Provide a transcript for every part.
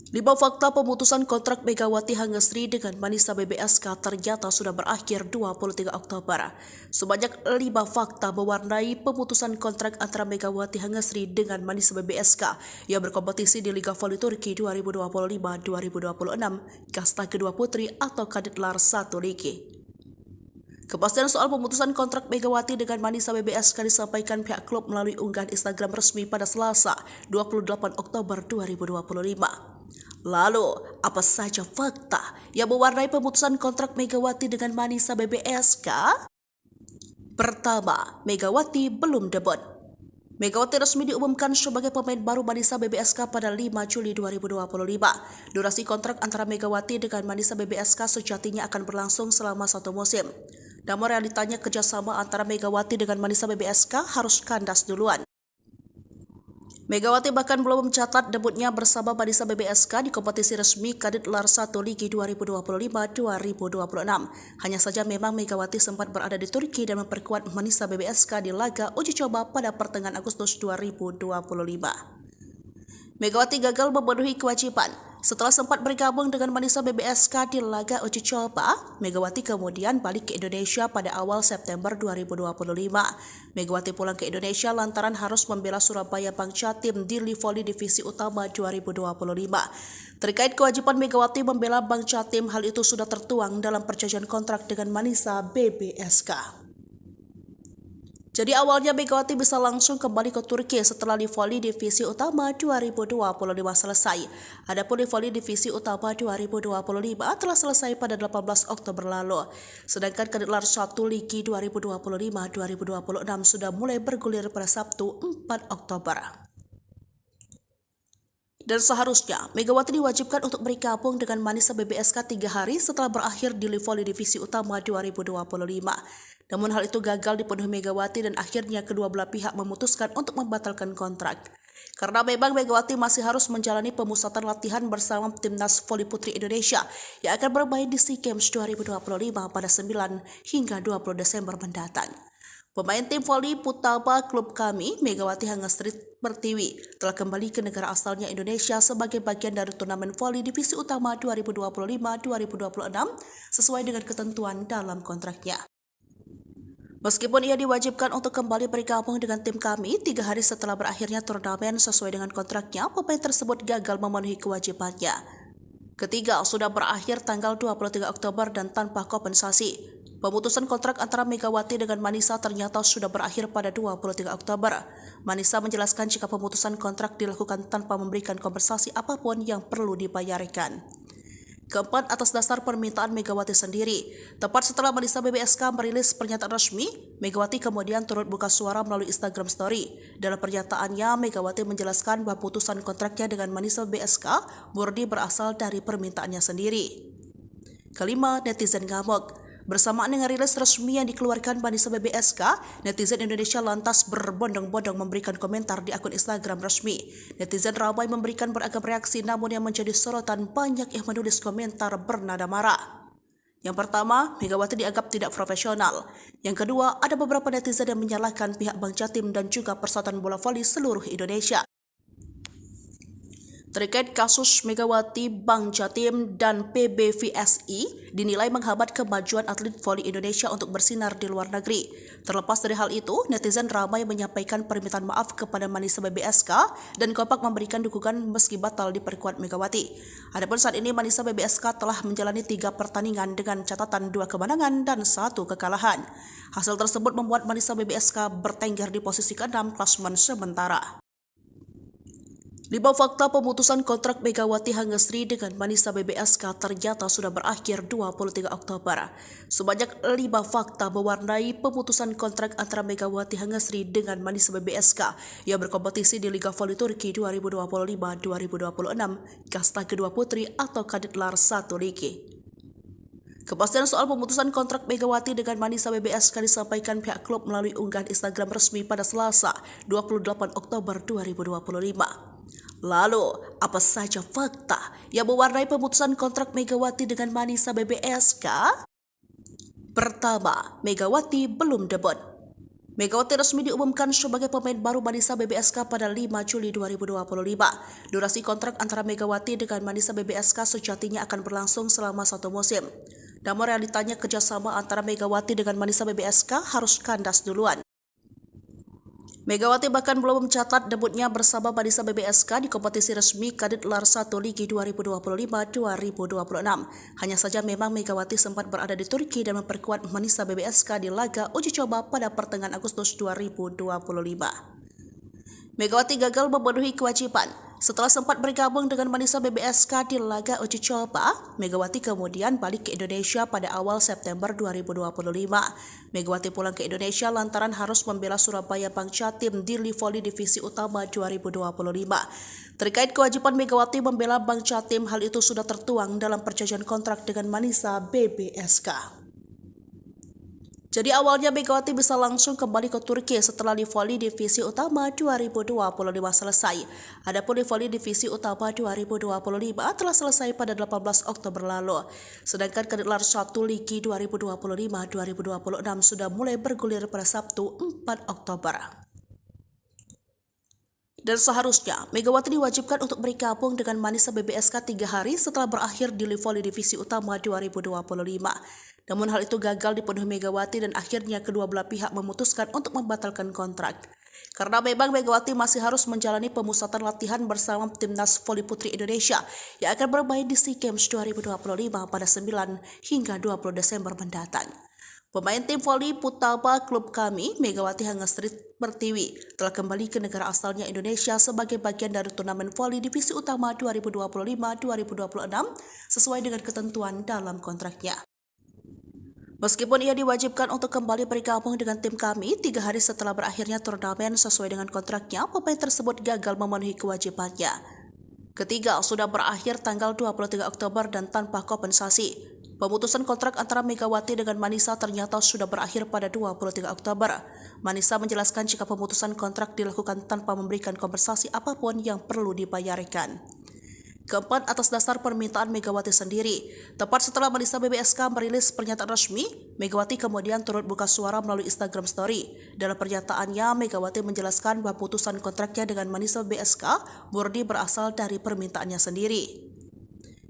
5 fakta pemutusan kontrak Megawati Hangesri dengan Manisa BBSK ternyata sudah berakhir 23 Oktober. Sebanyak 5 fakta mewarnai pemutusan kontrak antara Megawati Hangesri dengan Manisa BBSK yang berkompetisi di Liga Voli Turki 2025-2026 kasta kedua putri atau Kadetlar 1 Ligi. Kepastian soal pemutusan kontrak Megawati dengan Manisa BBSK disampaikan pihak klub melalui unggahan Instagram resmi pada Selasa, 28 Oktober 2025. Lalu, apa saja fakta yang mewarnai pemutusan kontrak Megawati dengan Manisa BBSK? Pertama, Megawati belum debut. Megawati resmi diumumkan sebagai pemain baru Manisa BBSK pada 5 Juli 2025. Durasi kontrak antara Megawati dengan Manisa BBSK sejatinya akan berlangsung selama 1 musim. Namun realitanya kerjasama antara Megawati dengan Manisa BBSK harus kandas duluan. Megawati bahkan belum mencatat debutnya bersama Manisa BBSK di kompetisi resmi Kadetlar 1 Ligi 2025-2026. Hanya saja memang Megawati sempat berada di Turki dan memperkuat Manisa BBSK di laga uji coba pada pertengahan Agustus 2025. Megawati gagal memenuhi kewajiban. Setelah sempat bergabung dengan Manisa BBSK di laga uji coba, Megawati kemudian balik ke Indonesia pada awal September 2025. Megawati pulang ke Indonesia lantaran harus membela Surabaya Bank Jatim di Voli Divisi Utama 2025. Terkait kewajiban Megawati membela Bank Jatim, hal itu sudah tertuang dalam perjanjian kontrak dengan Manisa BBSK. Jadi awalnya Megawati bisa langsung kembali ke Turki setelah Voli Divisi Utama 2025 selesai. Adapun Voli Divisi Utama 2025 telah selesai pada 18 Oktober lalu. Sedangkan Kadetlar 1 Ligi 2025-2026 sudah mulai bergulir pada Sabtu 4 Oktober. Dan seharusnya Megawati diwajibkan untuk bergabung dengan Manisa BBSK 3 hari setelah berakhir di Voli Divisi Utama 2025. Namun hal itu gagal dipenuhi Megawati dan akhirnya kedua belah pihak memutuskan untuk membatalkan kontrak. Karena memang Megawati masih harus menjalani pemusatan latihan bersama Timnas Voli Putri Indonesia yang akan bermain di SEA Games 2025 pada 9 hingga 20 Desember mendatang. Pemain tim voli Putaba klub kami, Megawati Hangesri Pertiwi, telah kembali ke negara asalnya Indonesia sebagai bagian dari turnamen voli divisi utama 2025-2026 sesuai dengan ketentuan dalam kontraknya. Meskipun ia diwajibkan untuk kembali bergabung dengan tim kami 3 hari setelah berakhirnya turnamen sesuai dengan kontraknya, pemain tersebut gagal memenuhi kewajibannya. Ketiga, sudah berakhir tanggal 23 Oktober dan tanpa kompensasi. Pemutusan kontrak antara Megawati dengan Manisa ternyata sudah berakhir pada 23 Oktober. Manisa menjelaskan jika pemutusan kontrak dilakukan tanpa memberikan kompensasi apapun yang perlu dibayarkan. Keempat, atas dasar permintaan Megawati sendiri. Tepat setelah Manisa BBSK merilis pernyataan resmi, Megawati kemudian turut buka suara melalui Instagram Story. Dalam pernyataannya, Megawati menjelaskan bahwa putusan kontraknya dengan Manisa BBSK murni berasal dari permintaannya sendiri. Kelima, netizen ngamuk. Bersamaan dengan rilis resmi yang dikeluarkan Manisa BBSK, netizen Indonesia lantas berbondong-bondong memberikan komentar di akun Instagram resmi. Netizen ramai memberikan beragam reaksi, namun yang menjadi sorotan banyak yang menulis komentar bernada marah. Yang pertama, Megawati dianggap tidak profesional. Yang kedua, ada beberapa netizen yang menyalahkan pihak Bank Jatim dan juga Persatuan Bola Voli seluruh Indonesia. Terkait kasus Megawati, Bank Jatim, dan PBVSI dinilai menghambat kemajuan atlet voli Indonesia untuk bersinar di luar negeri. Terlepas dari hal itu, netizen ramai menyampaikan permintaan maaf kepada Manisa BBSK dan kompak memberikan dukungan meski batal diperkuat Megawati. Adapun saat ini Manisa BBSK telah menjalani 3 pertandingan dengan catatan 2 kemenangan dan 1 kekalahan. Hasil tersebut membuat Manisa BBSK bertengger di posisi ke-6 klasemen sementara. 5 fakta pemutusan kontrak Megawati Hangesri dengan Manisa BBSK ternyata sudah berakhir 23 Oktober. Sebanyak 5 fakta mewarnai pemutusan kontrak antara Megawati Hangesri dengan Manisa BBSK yang berkompetisi di Liga Voli Turki 2025-2026 kasta kedua putri atau Kadetlar 1 Ligi. Kepastian soal pemutusan kontrak Megawati dengan Manisa BBSK disampaikan pihak klub melalui unggahan Instagram resmi pada Selasa, 28 Oktober 2025. Lalu, apa saja fakta yang mewarnai pemutusan kontrak Megawati dengan Manisa BBSK? Pertama, Megawati belum debut. Megawati resmi diumumkan sebagai pemain baru Manisa BBSK pada 5 Juli 2025. Durasi kontrak antara Megawati dengan Manisa BBSK sejatinya akan berlangsung selama 1 musim. Namun realitanya kerjasama antara Megawati dengan Manisa BBSK harus kandas duluan. Megawati bahkan belum mencatat debutnya bersama Manisa BBSK di kompetisi resmi Kadit Lar 1 Ligi 2025-2026. Hanya saja memang Megawati sempat berada di Turki dan memperkuat Manisa BBSK di laga uji coba pada pertengahan Agustus 2025. Megawati gagal memenuhi kewajiban. Setelah sempat bergabung dengan Manisa BBSK di laga uji coba, Megawati kemudian balik ke Indonesia pada awal September 2025. Megawati pulang ke Indonesia lantaran harus membela Surabaya Bank Jatim di Livoli Divisi Utama 2025. Terkait kewajiban Megawati membela Bank Jatim, hal itu sudah tertuang dalam perjanjian kontrak dengan Manisa BBSK. Jadi awalnya Megawati bisa langsung kembali ke Turki setelah Livoli Divisi Utama 2025 selesai. Adapun Livoli Divisi Utama 2025 telah selesai pada 18 Oktober lalu. Sedangkan Kadit Lar 1 Ligi 2025-2026 sudah mulai bergulir pada Sabtu 4 Oktober. Dan seharusnya Megawati diwajibkan untuk bergabung dengan Manisa BBSK 3 hari setelah berakhir di Livoli Divisi Utama 2025. Namun hal itu gagal dipenuhi Megawati dan akhirnya kedua belah pihak memutuskan untuk membatalkan kontrak. Karena memang Megawati masih harus menjalani pemusatan latihan bersama Timnas Voli Putri Indonesia yang akan bermain di SEA Games 2025 pada 9 hingga 20 Desember mendatang. Pemain tim voli Putaba klub kami, Megawati Hangestri Pertiwi, telah kembali ke negara asalnya Indonesia sebagai bagian dari turnamen voli divisi utama 2025-2026 sesuai dengan ketentuan dalam kontraknya. Meskipun ia diwajibkan untuk kembali bergabung dengan tim kami 3 hari setelah berakhirnya turnamen sesuai dengan kontraknya, pemain tersebut gagal memenuhi kewajibannya. Ketiga, sudah berakhir tanggal 23 Oktober dan tanpa kompensasi. Pemutusan kontrak antara Megawati dengan Manisa ternyata sudah berakhir pada 23 Oktober. Manisa menjelaskan jika pemutusan kontrak dilakukan tanpa memberikan kompensasi apapun yang perlu dibayarkan. Keempat, atas dasar permintaan Megawati sendiri. Tepat setelah Manisa BBSK merilis pernyataan resmi, Megawati kemudian turut buka suara melalui Instagram Story. Dalam pernyataannya, Megawati menjelaskan bahwa putusan kontraknya dengan Manisa BBSK murni berasal dari permintaannya sendiri.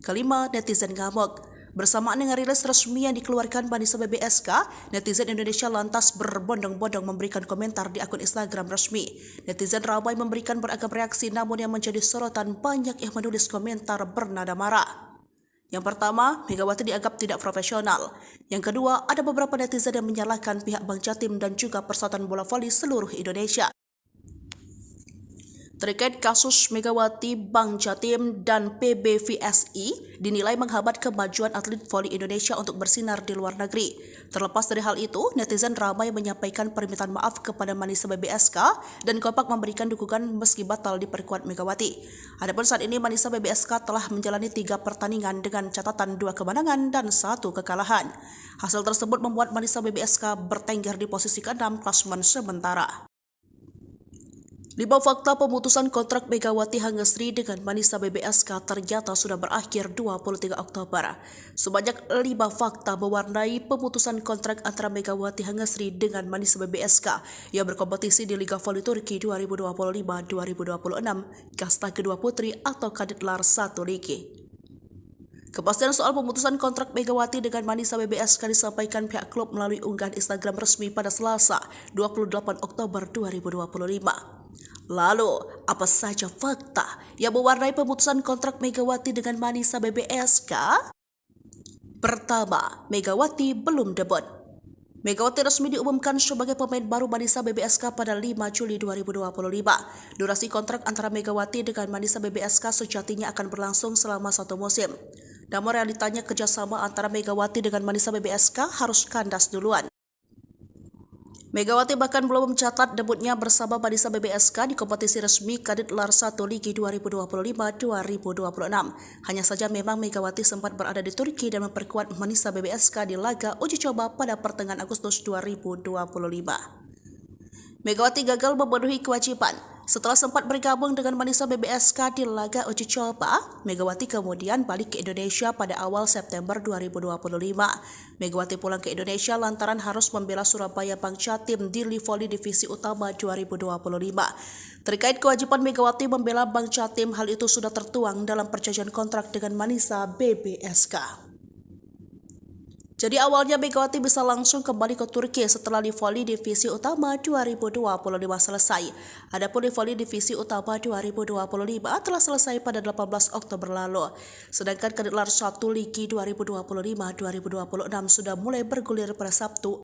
Kelima, netizen ngamuk. Bersamaan dengan rilis resmi yang dikeluarkan Manisa BBSK, netizen Indonesia lantas berbondong-bondong memberikan komentar di akun Instagram resmi. Netizen ramai memberikan beragam reaksi, namun yang menjadi sorotan banyak yang menulis komentar bernada marah. Yang pertama, Megawati dianggap tidak profesional. Yang kedua, ada beberapa netizen yang menyalahkan pihak Bank Jatim dan juga Persatuan Bola Voli seluruh Indonesia. Terkait kasus Megawati, Bank Jatim, dan PBVSI dinilai menghambat kemajuan atlet voli Indonesia untuk bersinar di luar negeri. Terlepas dari hal itu, netizen ramai menyampaikan permintaan maaf kepada Manisa BBSK dan kompak memberikan dukungan meski batal diperkuat Megawati. Adapun saat ini Manisa BBSK telah menjalani 3 pertandingan dengan catatan 2 kemenangan dan 1 kekalahan. Hasil tersebut membuat Manisa BBSK bertengger di posisi ke-6 klasemen sementara. 5 fakta pemutusan kontrak Megawati Hangestri dengan Manisa BBSK ternyata sudah berakhir 23 Oktober. Sebanyak 5 fakta mewarnai pemutusan kontrak antara Megawati Hangestri dengan Manisa BBSK yang berkompetisi di Liga Voli Turki 2025-2026 kasta kedua putri atau Kadit Lar 1 Ligi. Kepastian soal pemutusan kontrak Megawati dengan Manisa BBSK disampaikan pihak klub melalui unggahan Instagram resmi pada Selasa 28 Oktober 2025. Lalu, apa saja fakta yang mewarnai pemutusan kontrak Megawati dengan Manisa BBSK? Pertama, Megawati belum debut. Megawati resmi diumumkan sebagai pemain baru Manisa BBSK pada 5 Juli 2025. Durasi kontrak antara Megawati dengan Manisa BBSK sejatinya akan berlangsung selama 1 musim. Namun realitanya kerjasama antara Megawati dengan Manisa BBSK harus kandas duluan. Megawati bahkan belum mencatat debutnya bersama Manisa BBSK di kompetisi resmi Kadit Lar 1 Ligi 2025-2026. Hanya saja memang Megawati sempat berada di Turki dan memperkuat Manisa BBSK di laga uji coba pada pertengahan Agustus 2025. Megawati gagal memenuhi kewajiban. Setelah sempat bergabung dengan Manisa BBSK di laga uji coba, Megawati kemudian balik ke Indonesia pada awal September 2025. Megawati pulang ke Indonesia lantaran harus membela Surabaya Bank Jatim di Livoli Divisi Utama 2025. Terkait kewajiban Megawati membela Bank Jatim, hal itu sudah tertuang dalam perjanjian kontrak dengan Manisa BBSK. Jadi awalnya Megawati bisa langsung kembali ke Turki setelah Livoli Divisi Utama 2025 selesai. Adapun Livoli Divisi Utama 2025 telah selesai pada 18 Oktober lalu. Sedangkan Kediklar 1 Ligi 2025-2026 sudah mulai bergulir pada Sabtu